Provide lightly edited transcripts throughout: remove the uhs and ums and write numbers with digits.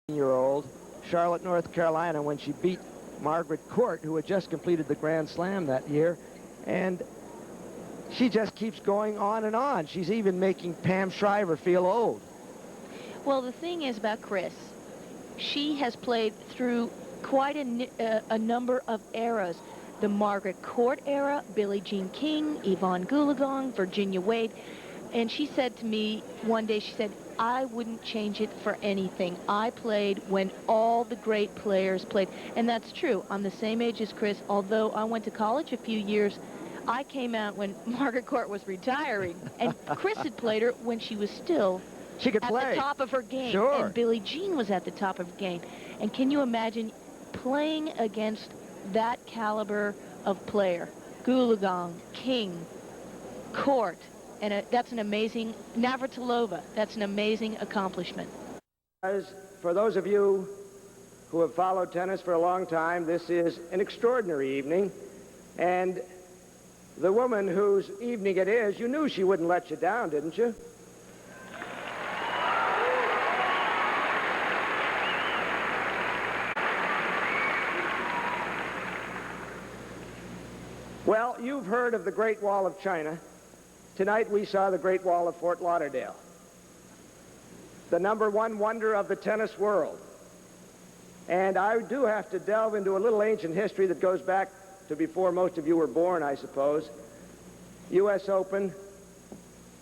year-old, Charlotte, North Carolina, when she beat Margaret Court, who had just completed the Grand Slam that year. And she just keeps going on and on. She's even making Pam Shriver feel old. Well, the thing is about Chris, she has played through quite a number of eras. The Margaret Court era, Billie Jean King, Yvonne Goolagong, Virginia Wade. And she said to me one day, she said, I wouldn't change it for anything. I played when all the great players played. And that's true. I'm the same age as Chris, although I went to college a few years. I came out when Margaret Court was retiring. And Chris had played her when she was still She could at play. the top of her game. Sure. And Billie Jean was at the top of her game. And can you imagine playing against that caliber of player? Goolagong, King, Court. And that's an amazing, Navratilova, that's an amazing accomplishment. For those of you who have followed tennis for a long time, this is an extraordinary evening. And the woman whose evening it is, you knew she wouldn't let you down, didn't you? Well, you've heard of the Great Wall of China. Tonight we saw the Great Wall of Fort Lauderdale, the #1 wonder of the tennis world. And I do have to delve into a little ancient history that goes back to before most of you were born, I suppose. U.S. Open,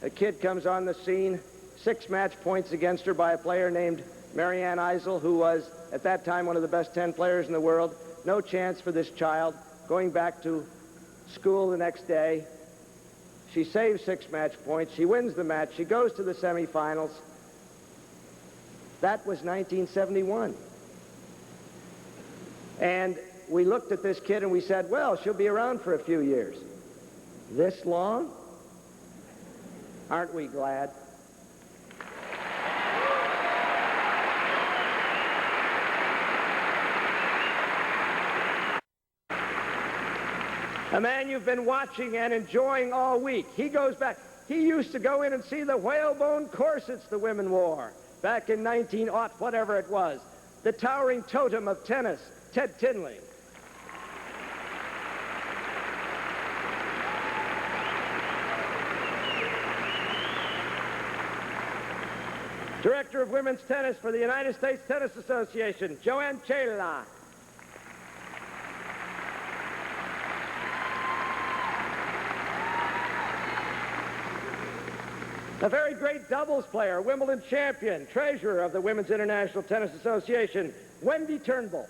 a kid comes on the scene, 6 match points against her by a player named Marianne Eisel, who was at that time one of the best 10 players in the world. No chance for this child, going back to school the next day. She saves 6 match points. She wins the match. She goes to the semifinals. That was 1971. And we looked at this kid and we said, well, she'll be around for a few years. This long? Aren't we glad? A man you've been watching and enjoying all week. He goes back. He used to go in and see the whalebone corsets the women wore back in 19-aught, whatever it was. The towering totem of tennis, Ted Tinling. Director of Women's Tennis for the United States Tennis Association, Joanne Chala. A very great doubles player, Wimbledon champion, treasurer of the Women's International Tennis Association, Wendy Turnbull.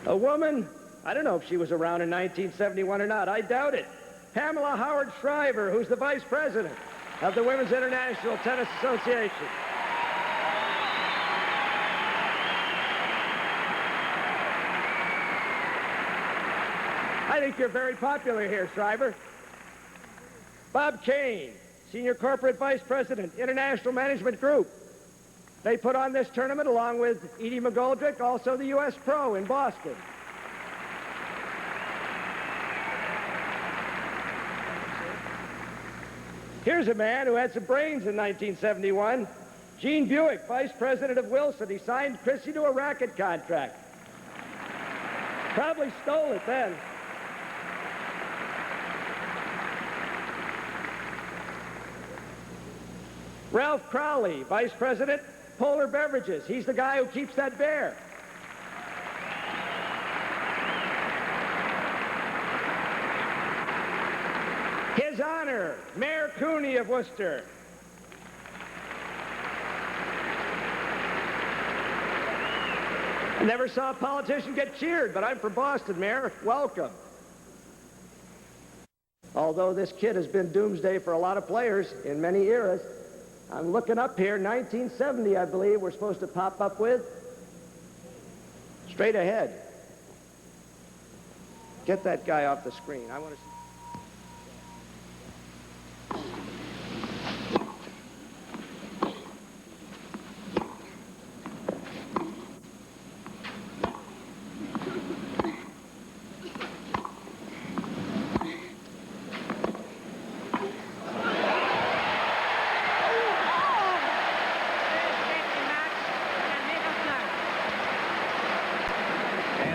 A woman, I don't know if she was around in 1971 or not, I doubt it. Pamela Howard Shriver, who's the vice president of the Women's International Tennis Association. I think you're very popular here, Shriver. Bob Kane, Senior Corporate Vice President, International Management Group. They put on this tournament along with Edie McGoldrick, also the U.S. Pro in Boston. Here's a man who had some brains in 1971. Gene Buick, Vice President of Wilson. He signed Chrissy to a racket contract. Probably stole it then. Ralph Crowley, Vice President, Polar Beverages. He's the guy who keeps that bear. His Honor, Mayor Cooney of Worcester. I never saw a politician get cheered, but I'm from Boston, Mayor. Welcome. Although this kid has been doomsday for a lot of players in many eras, I'm looking up here, 1970, I believe, we're supposed to pop up with. Straight ahead. Get that guy off the screen. I want to see.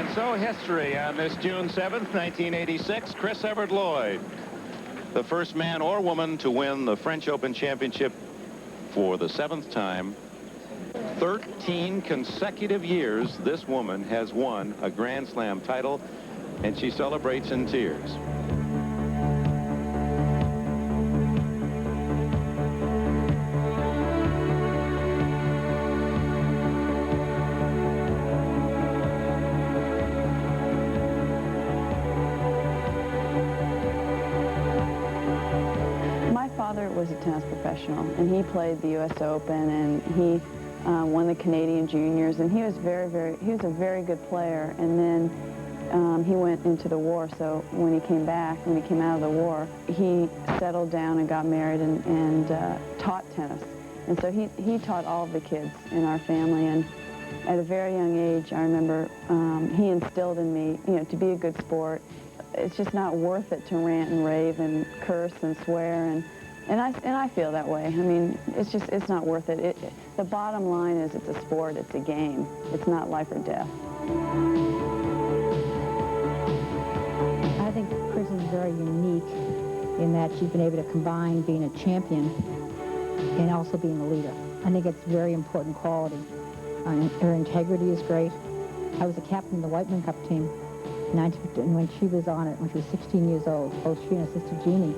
And so history on this June 7th, 1986, Chris Evert Lloyd, the first man or woman to win the French Open Championship for the 7th time. 13 consecutive years this woman has won a Grand Slam title, and she celebrates in tears. My father was a tennis professional, and he played the U.S. Open, and he won the Canadian Juniors, and he was a very good player. And then he went into the war, so when he came out of the war, he settled down and got married and taught tennis. And so he taught all of the kids in our family, and at a very young age, I remember he instilled in me, to be a good sport. It's just not worth it to rant and rave and curse and swear, and I feel that way. I mean, it's not worth it. The bottom line is it's a sport, it's a game. It's not life or death. I think Chris is very unique in that she's been able to combine being a champion and also being a leader. I think it's a very important quality. Her integrity is great. I was a captain of the Whiteman Cup team when she was on it, when she was 16 years old, both she and her sister Jeannie.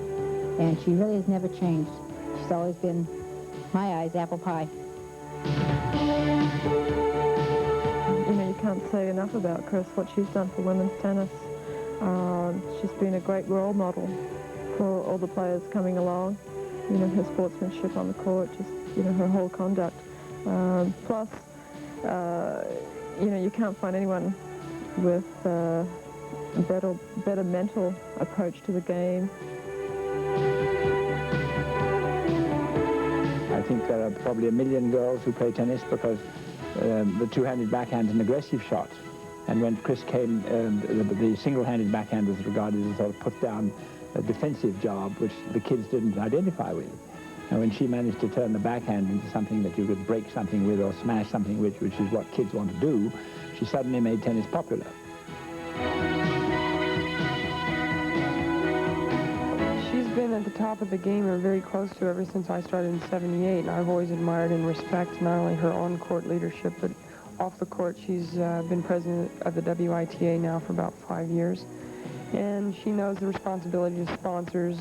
And she really has never changed. She's always been, in my eyes, apple pie. You can't say enough about Chris, what she's done for women's tennis. She's been a great role model for all the players coming along. Her sportsmanship on the court, just, her whole conduct. Plus, you can't find anyone with a better mental approach to the game. I think there are probably 1 million girls who play tennis because the two-handed backhand is an aggressive shot. And when Chris came, the single-handed backhand was regarded as a sort of put-down defensive job, which the kids didn't identify with. And when she managed to turn the backhand into something that you could break something with or smash something with, which is what kids want to do, she suddenly made tennis popular. She's been at the top of the game, or very close to, ever since I started in '78. And I've always admired and respect not only her on-court leadership, but off the court. She's been president of the WITA now for about 5 years. And she knows the responsibility to sponsors.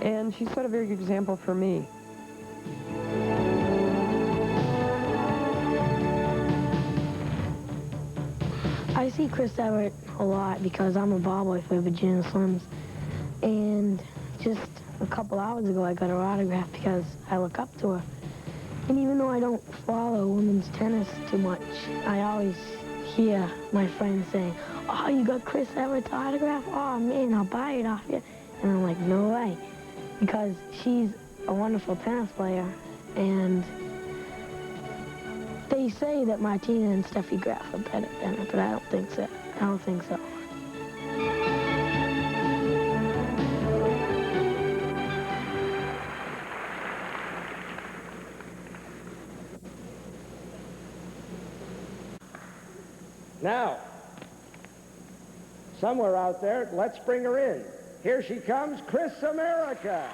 And she's set a very good example for me. I see Chris Evert a lot because I'm a ball boy for Virginia Slims. And just a couple hours ago, I got her autograph because I look up to her. And even though I don't follow women's tennis too much, I always hear my friends saying, "Oh, you got Chris Evert's autograph? Oh, man, I'll buy it off you." And I'm like, no way. Because she's a wonderful tennis player. And they say that Martina and Steffi Graf are better than her, but I don't think so. I don't think so. Now, somewhere out there, let's bring her in. Here she comes, Chris America.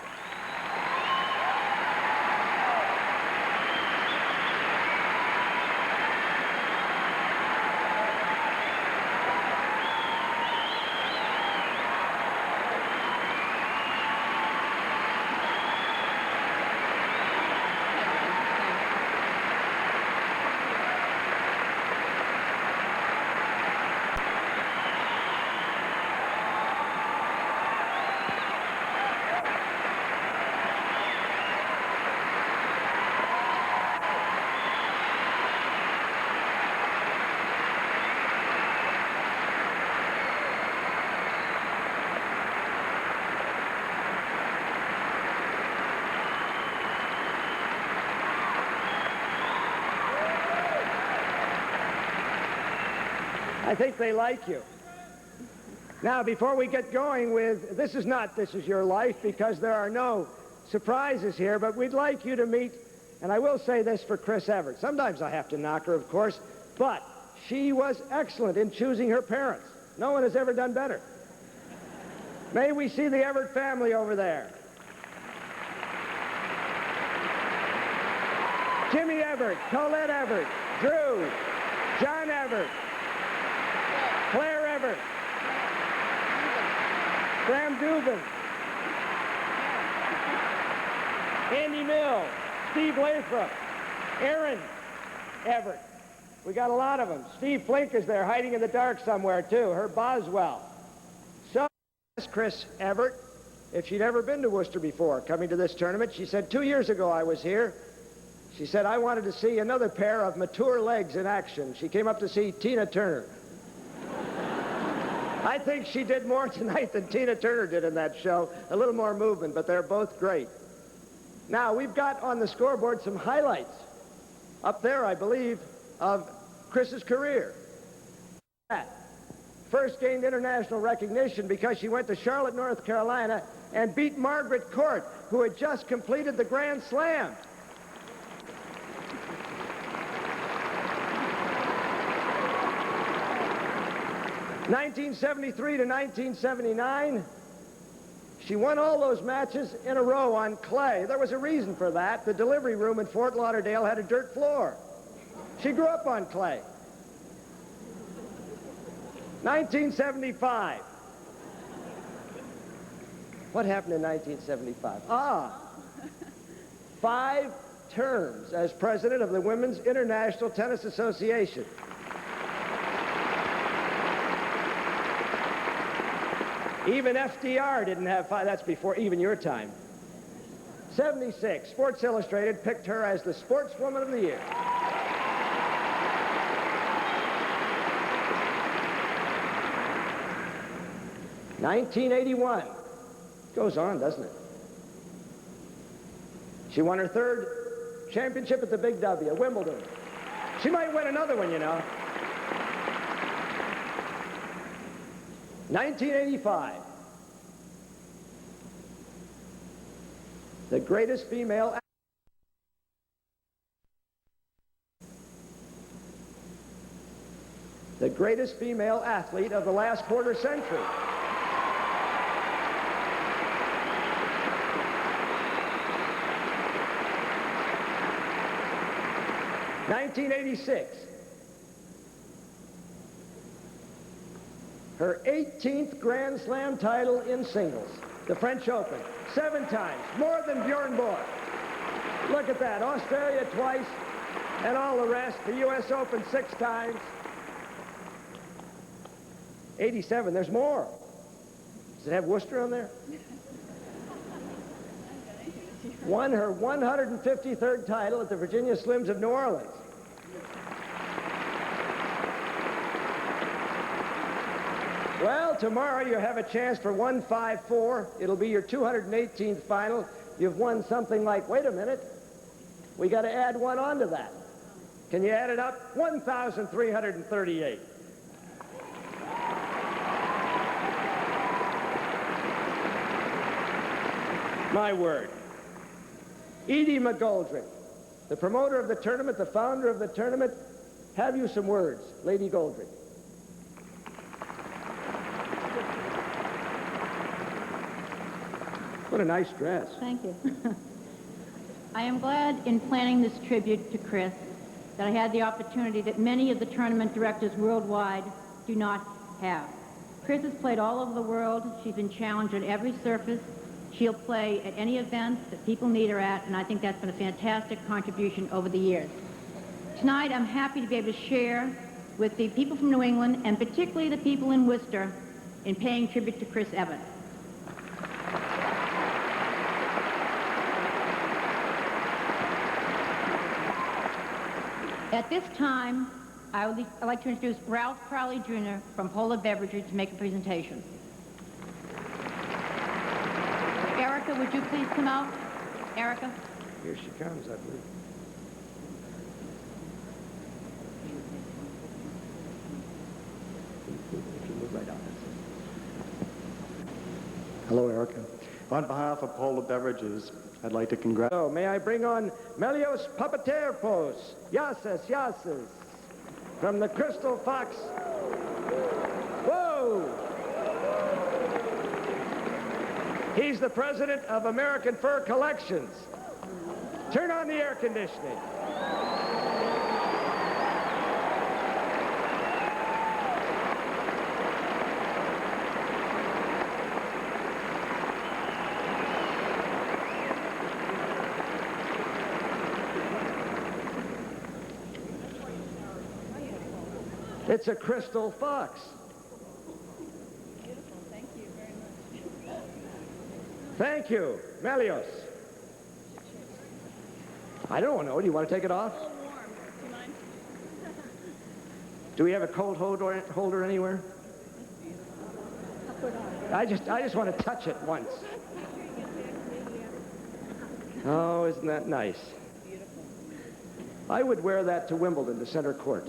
I think they like you. Now, before we get going with, this is your life, because there are no surprises here, but we'd like you to meet, and I will say this for Chris Evert. Sometimes I have to knock her, of course, but she was excellent in choosing her parents. No one has ever done better. May we see the Evert family over there. Jimmy Evert, Colette Evert, Drew, John Evert, Claire Evert, Graham Dubin, Andy Mill, Steve Lathrop, Aaron Evert. We got a lot of them. Steve Flink is there hiding in the dark somewhere too. Herb Boswell. So Chris Evert, if she'd ever been to Worcester before, coming to this tournament, she said, 2 years ago I was here. She said, I wanted to see another pair of mature legs in action. She came up to see Tina Turner. I think she did more tonight than Tina Turner did in that show. A little more movement, but they're both great. Now, we've got on the scoreboard some highlights. Up there, I believe, of Chris's career. First gained international recognition because she went to Charlotte, North Carolina, and beat Margaret Court, who had just completed the Grand Slam. (1973 to 1979), she won all those matches in a row on clay. There was a reason for that. The delivery room in Fort Lauderdale had a dirt floor. She grew up on clay. 1975. What happened in 1975? 5 terms as president of the Women's International Tennis Association. Even FDR didn't have 5. That's before even your time. 76. Sports Illustrated picked her as the Sportswoman of the Year. (1981). Goes on, doesn't it? She won her 3rd championship at the Big W, Wimbledon. She might win another one, you know. 1985. The greatest female athlete of the last quarter century. (1986). Her 18th Grand Slam title in singles. The French Open. 7 times. More than Bjorn Borg. Look at that. Australia twice and all the rest. The U.S. Open 6 times. 87. There's more. Does it have Worcester on there? Won her 153rd title at the Virginia Slims of New Orleans. Well, tomorrow you have a chance for 154. It'll be your 218th final. You've won something like, wait a minute, we got to add 1 onto that. Can you add it up? 1,338. My word. Edie McGoldrick, the promoter of the tournament, the founder of the tournament, have you some words, Lady Goldrick? What a nice dress. Thank you. I am glad in planning this tribute to Chris that I had the opportunity that many of the tournament directors worldwide do not have. Chris has played all over the world. She's been challenged on every surface. She'll play at any event that people need her at, and I think that's been a fantastic contribution over the years. Tonight, I'm happy to be able to share with the people from New England, and particularly the people in Worcester, in paying tribute to Chris Evert. At this time, I'd like to introduce Ralph Crowley Jr. from Polar Beverages to make a presentation. Erica, would you please come out? Erica? Here she comes, I believe. Hello, Erica. On behalf of Polar Beverages, I'd like to congratulate... So, may I bring on Melios Papaterpos? Yasis, Yasis. from the Crystal Fox. Whoa! He's the president of American Fur Collections. Turn on the air conditioning. It's a crystal fox. Beautiful. Thank you very much. Thank you. Melios. I don't know. Do you want to take it off? A little warm. Do you mind? Do we have a cold holder anywhere? I'll put it on. I just want to touch it once. Oh, isn't that nice? Beautiful. I would wear that to Wimbledon, to center court.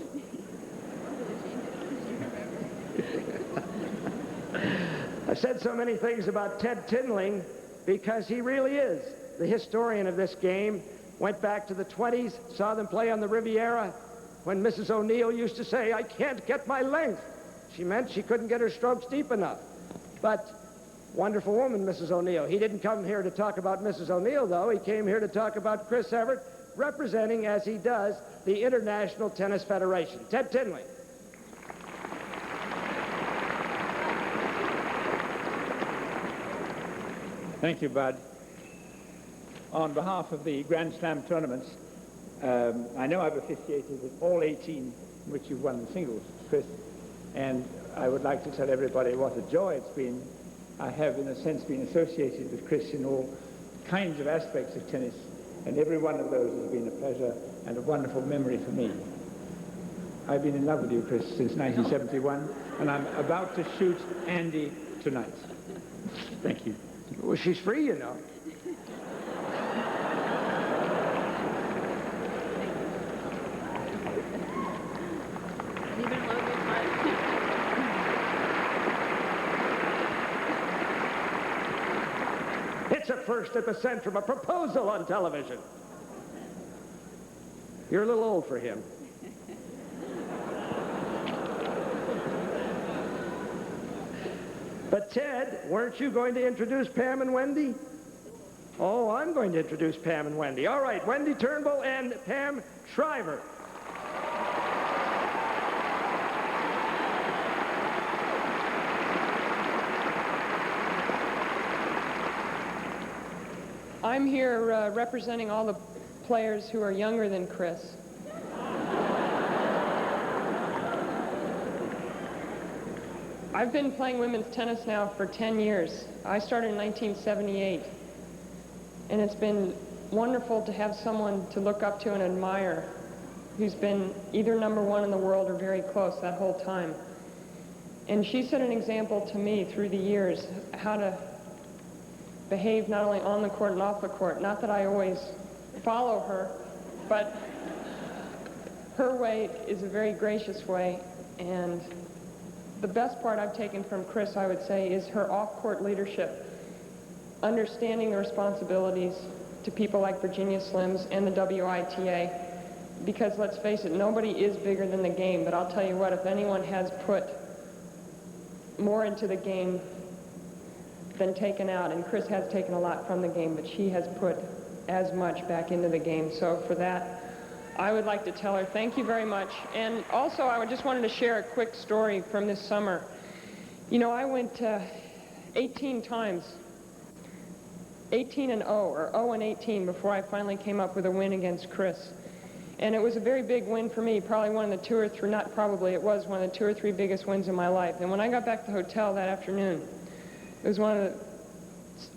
I've said so many things about Ted Tinling because he really is the historian of this game. Went back to the 20s, saw them play on the Riviera when Mrs. O'Neill used to say, "I can't get my length." She meant she couldn't get her strokes deep enough. But wonderful woman, Mrs. O'Neill. He didn't come here to talk about Mrs. O'Neill, though. He came here to talk about Chris Evert, representing, as he does, the International Tennis Federation. Ted Tinling. Thank you, Bud. On behalf of the Grand Slam tournaments, I know I've officiated with all 18 in which you've won the singles, Chris, and I would like to tell everybody what a joy it's been. I have, in a sense, been associated with Chris in all kinds of aspects of tennis, and every one of those has been a pleasure and a wonderful memory for me. I've been in love with you, Chris, since 1971, and I'm about to shoot Andy tonight. Thank you. Well, she's free, you know. Even Logan's mic. It's a first at the Centrum, a proposal on television. You're a little old for him. But Ted, weren't you going to introduce Pam and Wendy? Oh, I'm going to introduce Pam and Wendy. All right, Wendy Turnbull and Pam Shriver. I'm here representing all the players who are younger than Chris. I've been playing women's tennis now for 10 years. I started in 1978. And it's been wonderful to have someone to look up to and admire who's been either #1 in the world or very close that whole time. And she set an example to me through the years how to behave not only on the court and off the court. Not that I always follow her, but her way is a very gracious way. And the best part I've taken from Chris, I would say, is her off-court leadership, understanding the responsibilities to people like Virginia Slims and the WITA, because let's face it, nobody is bigger than the game. But I'll tell you what, if anyone has put more into the game than taken out, and Chris has taken a lot from the game, but she has put as much back into the game. So for that, I would like to tell her thank you very much. And also, I just wanted to share a quick story from this summer. You know, I went 18 times, 18-0, or 0-18, before I finally came up with a win against Chris. And it was a very big win for me, probably one of the two or three, not probably, it was one of the 2 or 3 biggest wins in my life. And when I got back to the hotel that afternoon, it was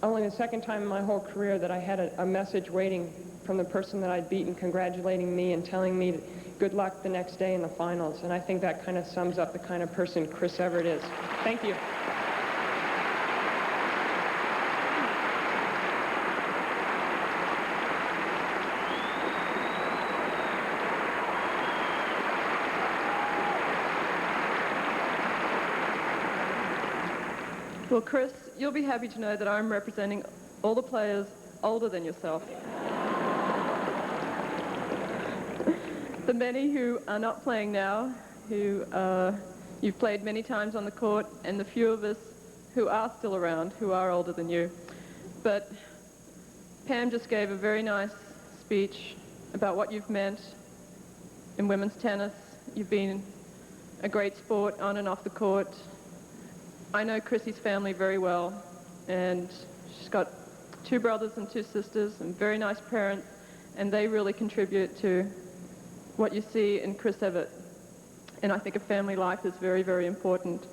only the second time in my whole career that I had a message waiting from the person that I'd beaten, congratulating me and telling me good luck the next day in the finals. And I think that kind of sums up the kind of person Chris Evert is. Thank you. Well, Chris, you'll be happy to know that I'm representing all the players older than yourself. The many who are not playing now who you've played many times on the court, and the few of us who are still around, who are older than you. But Pam just gave a very nice speech about what you've meant in women's tennis. You've been a great sport on and off the court. I know Chrissy's family very well, and she's got 2 brothers and 2 sisters and very nice parents, and they really contribute to what you see in Chris Evert. And I think a family life is very, very important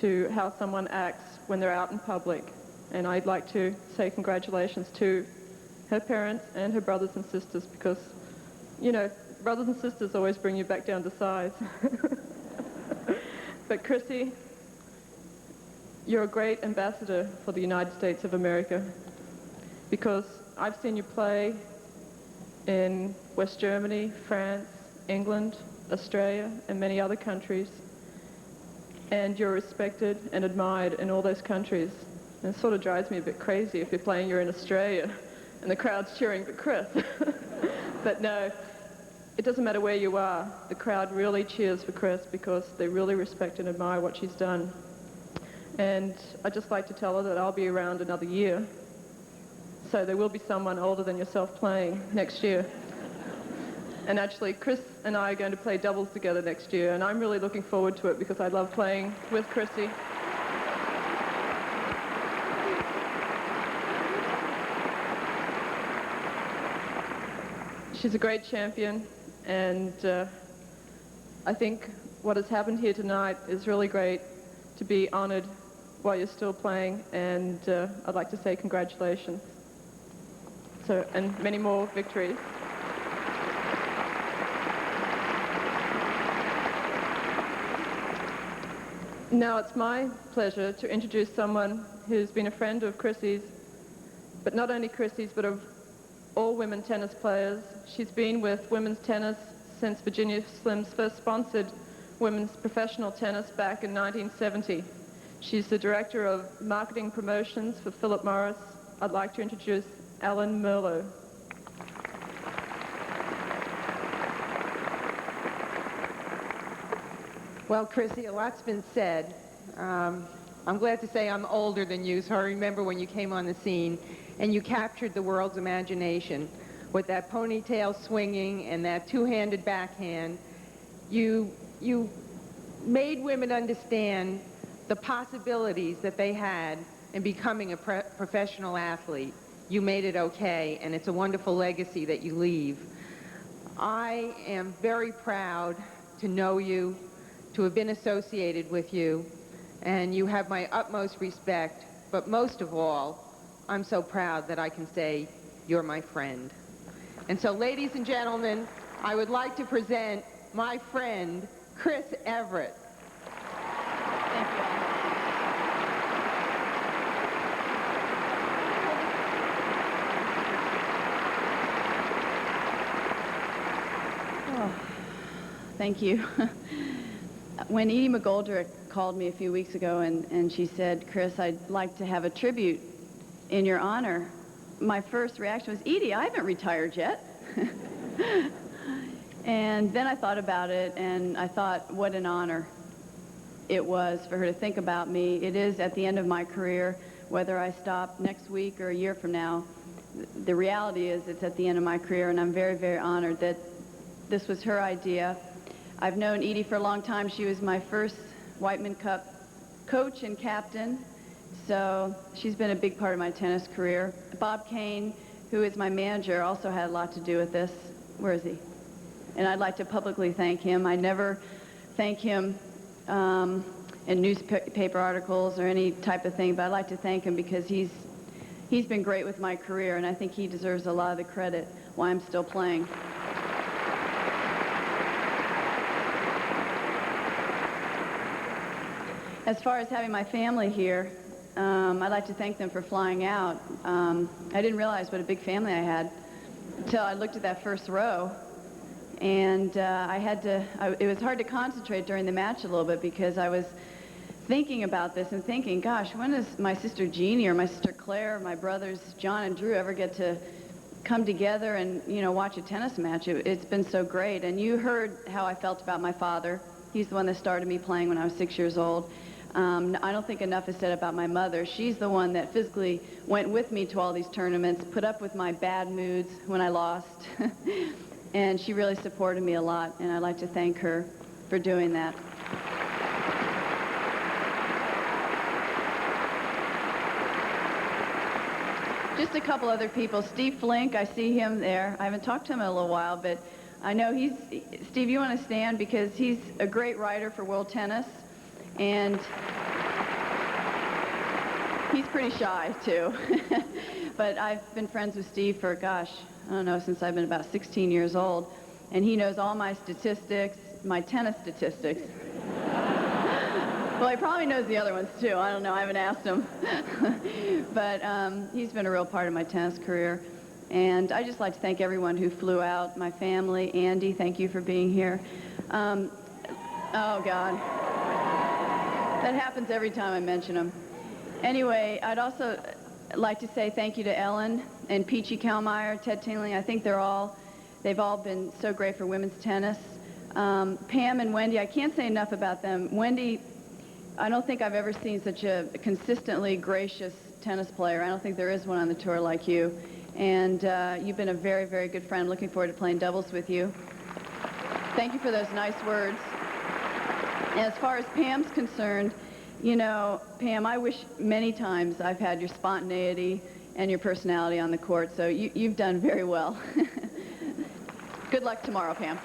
to how someone acts when they're out in public. And I'd like to say congratulations to her parents and her brothers and sisters, because, you know, brothers and sisters always bring you back down to size. But Chrissy, you're a great ambassador for the United States of America, because I've seen you play in West Germany, France, England, Australia, and many other countries. And you're respected and admired in all those countries. And it sort of drives me a bit crazy if you're in Australia and the crowd's cheering for Chris. But no, it doesn't matter where you are. The crowd really cheers for Chris because they really respect and admire what she's done. And I'd just like to tell her that I'll be around another year. So there will be someone older than yourself playing next year. And actually, Chris and I are going to play doubles together next year, and I'm really looking forward to it because I love playing with Chrissy. She's a great champion, and I think what has happened here tonight is really great to be honored while you're still playing, and I'd like to say congratulations. So, and many more victories. Now it's my pleasure to introduce someone who's been a friend of Chrissy's, but not only Chrissy's, but of all women tennis players. She's been with women's tennis since Virginia Slims first sponsored women's professional tennis back in 1970. She's the director of marketing promotions for Philip Morris. I'd like to introduce Ellen Merlot. Well, Chrissy, a lot's been said. I'm glad to say I'm older than you, so I remember when you came on the scene and you captured the world's imagination with that ponytail swinging and that two-handed backhand. You made women understand the possibilities that they had in becoming a professional athlete. You made it okay, and it's a wonderful legacy that you leave. I am very proud to know you, to have been associated with you, and you have my utmost respect, but most of all, I'm so proud that I can say you're my friend. And so, ladies and gentlemen, I would like to present my friend, Chris Evert. Thank you. Oh, thank you. When Edie McGoldrick called me a few weeks ago and she said, Chris, I'd like to have a tribute in your honor, my first reaction was, Edie, I haven't retired yet. And then I thought about it, and I thought what an honor it was for her to think about me. It is at the end of my career, whether I stop next week or a year from now. The reality is it's at the end of my career, and I'm very, very honored that this was her idea. I've known Edie for a long time. She was my first Whiteman Cup coach and captain, so she's been a big part of my tennis career. Bob Kane, who is my manager, also had a lot to do with this. Where is he? And I'd like to publicly thank him. I never thank him in newspaper articles or any type of thing, but I'd like to thank him because he's been great with my career, and I think he deserves a lot of the credit why I'm still playing. As far as having my family here, I'd like to thank them for flying out. I didn't realize what a big family I had until I looked at that first row. And it was hard to concentrate during the match a little bit because I was thinking about this and thinking, gosh, when does my sister Jeannie or my sister Claire or my brothers John and Drew ever get to come together and, you know, watch a tennis match? It's been so great. And you heard how I felt about my father. He's the one that started me playing when I was 6 years old. I don't think enough is said about my mother. She's the one that physically went with me to all these tournaments, put up with my bad moods when I lost, and she really supported me a lot, and I'd like to thank her for doing that. Just a couple other people. Steve Flink, I see him there. I haven't talked to him in a little while, but I know Steve, you want to stand because he's a great writer for World Tennis, and he's pretty shy, too. But I've been friends with Steve for, gosh, I don't know, since I've been about 16 years old, and he knows all my statistics, my tennis statistics. Well, he probably knows the other ones, too. I don't know. I haven't asked him. But he's been a real part of my tennis career. And I'd just like to thank everyone who flew out, my family. Andy, thank you for being here. Oh, God. That happens every time I mention him. Anyway, I'd also like to say thank you to Ellen and Peachy Kalmeyer, Ted Tinling. I think they've all been so great for women's tennis. Pam and Wendy, I can't say enough about them. Wendy, I don't think I've ever seen such a consistently gracious tennis player. I don't think there is one on the tour like you. And you've been a very, very good friend. Looking forward to playing doubles with you. Thank you for those nice words. As far as Pam's concerned, you know, Pam, I wish many times I've had your spontaneity and your personality on the court, so you've done very well. Good luck tomorrow, Pam.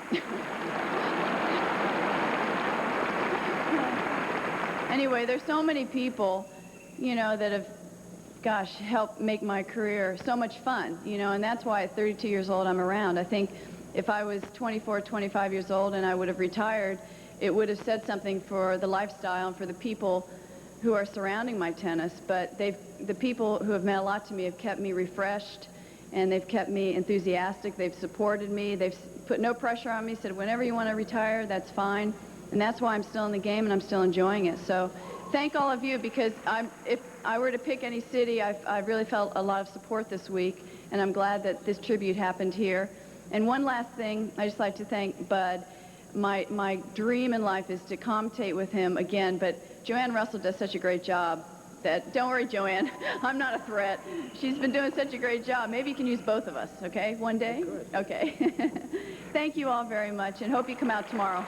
Anyway, there's so many people, you know, that have, gosh, helped make my career so much fun, you know, and that's why at 32 years old I'm around. I think if I was 24, 25 years old and I would have retired, it would have said something for the lifestyle and for the people who are surrounding my tennis. But the people who have meant a lot to me have kept me refreshed, and they've kept me enthusiastic. They've supported me. They've put no pressure on me, said whenever you want to retire, that's fine. And that's why I'm still in the game and I'm still enjoying it. So thank all of you, because if I were to pick any city, I've really felt a lot of support this week, and I'm glad that this tribute happened here. And one last thing, I just like to thank Bud. My dream in life is to commentate with him again, but Joanne Russell does such a great job that, don't worry, Joanne, I'm not a threat. She's been doing such a great job. Maybe you can use both of us, okay, one day? Okay. Thank you all very much, and hope you come out tomorrow.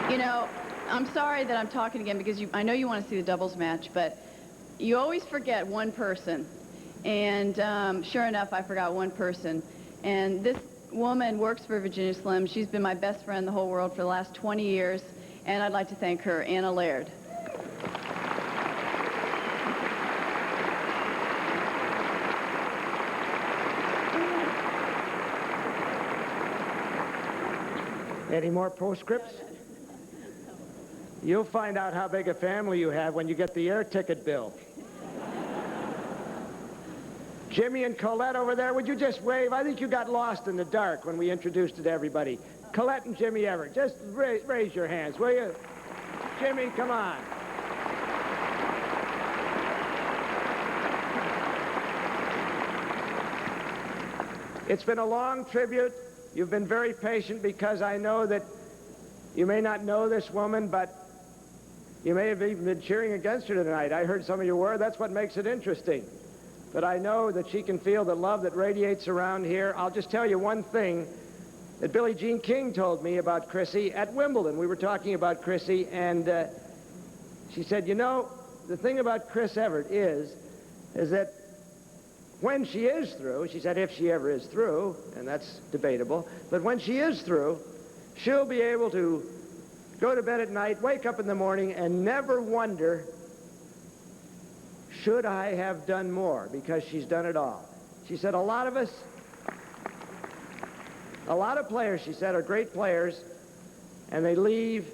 You know, I'm sorry that I'm talking again because I know you want to see the doubles match, but you always forget one person. And sure enough, I forgot one person. And this woman works for Virginia Slim. She's been my best friend in the whole world for the last 20 years. And I'd like to thank her, Anna Laird. Any more postscripts? You'll find out how big a family you have when you get the air ticket bill. Jimmy and Colette over there, would you just wave? I think you got lost in the dark when we introduced it to everybody. Colette and Jimmy Evert, just raise your hands, will you? Jimmy, come on. It's been a long tribute. You've been very patient because I know that you may not know this woman, but you may have even been cheering against her tonight. I heard some of you were. That's what makes it interesting. But I know that she can feel the love that radiates around here. I'll just tell you one thing that Billie Jean King told me about Chrissy at Wimbledon. We were talking about Chrissy, and she said, you know, the thing about Chris Evert is that when she is through, she said if she ever is through, and that's debatable, but when she is through, she'll be able to go to bed at night, wake up in the morning, and never wonder, should I have done more? Because she's done it all. She said, a lot of us, a lot of players, she said, are great players, and they leave,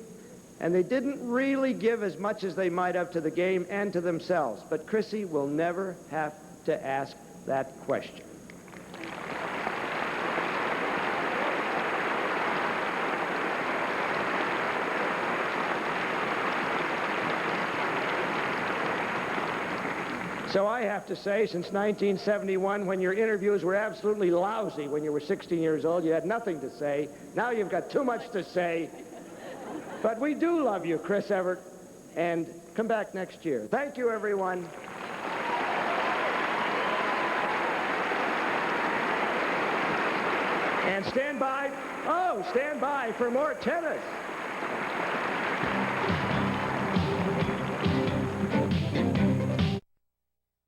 and they didn't really give as much as they might have to the game and to themselves. But Chrissy will never have to ask that question. So I have to say, since 1971, when your interviews were absolutely lousy when you were 16 years old, you had nothing to say. Now you've got too much to say. But we do love you, Chris Evert, and come back next year. Thank you, everyone. And stand by for more tennis.